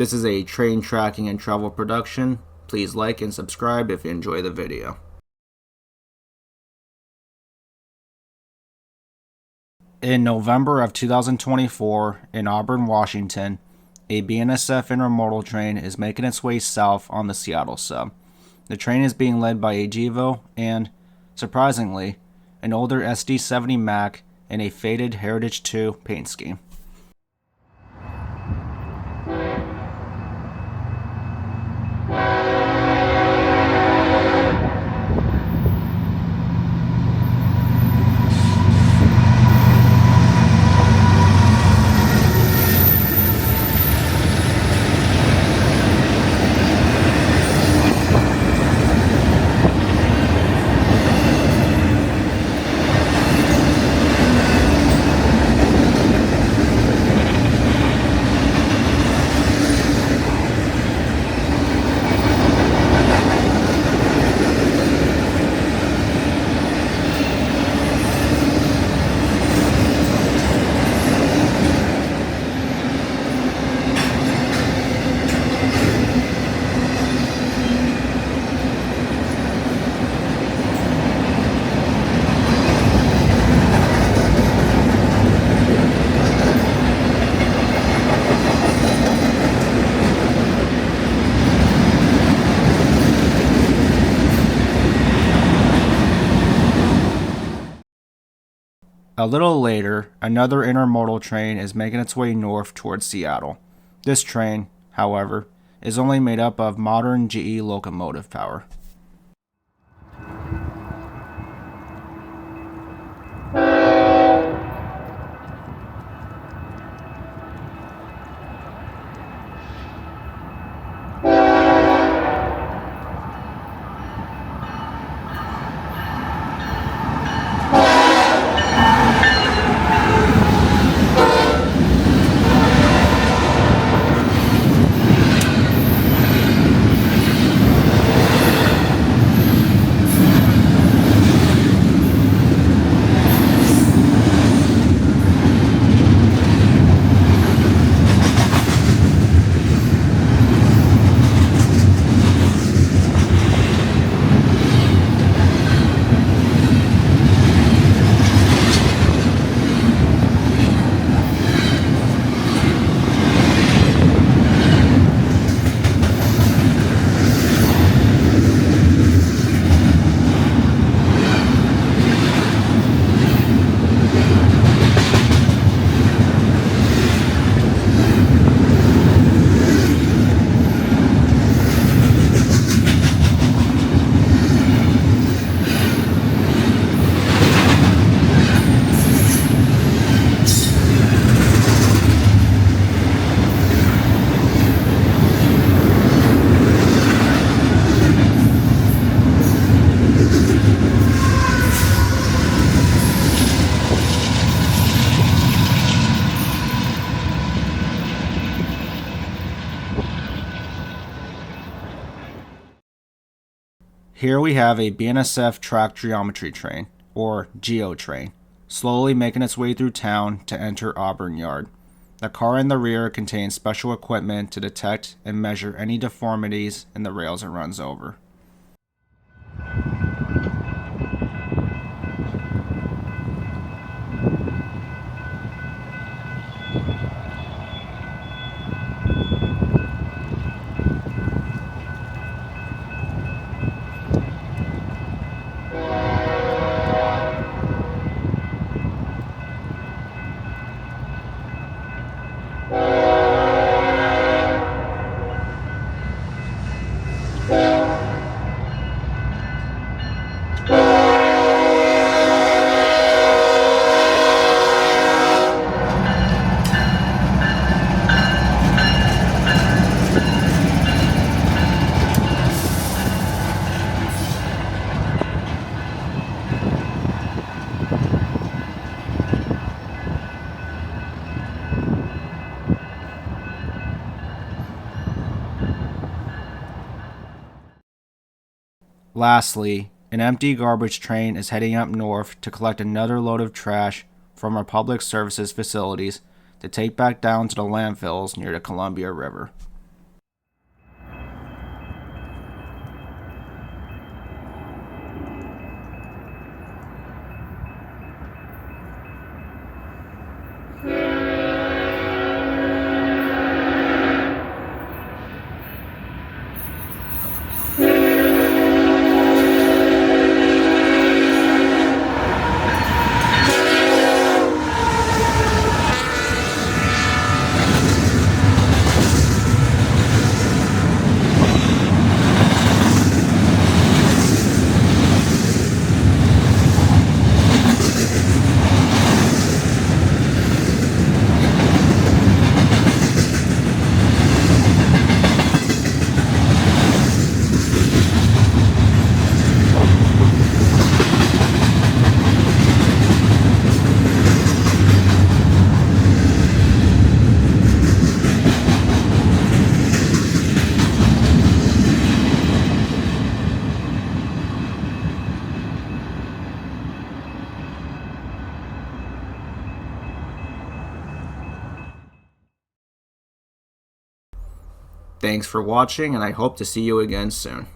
This is a train tracking and travel production. Please like and subscribe if you enjoy the video. In November of 2024, in Auburn, Washington, a BNSF Intermodal train is making its way south on the Seattle Sub. The train is being led by a Gevo and, surprisingly, an older SD70 Mac in a faded Heritage 2 paint scheme. A little later, another intermodal train is making its way north towards Seattle. This train, however, is only made up of modern GE locomotive power. Here we have a BNSF track geometry train, or Geo Train, slowly making its way through town to enter Auburn Yard. The car in the rear contains special equipment to detect and measure any deformities in the rails it runs over. Lastly, an empty garbage train is heading up north to collect another load of trash from our public services facilities to take back down to the landfills near the Columbia River. Thanks for watching, and I hope to see you again soon.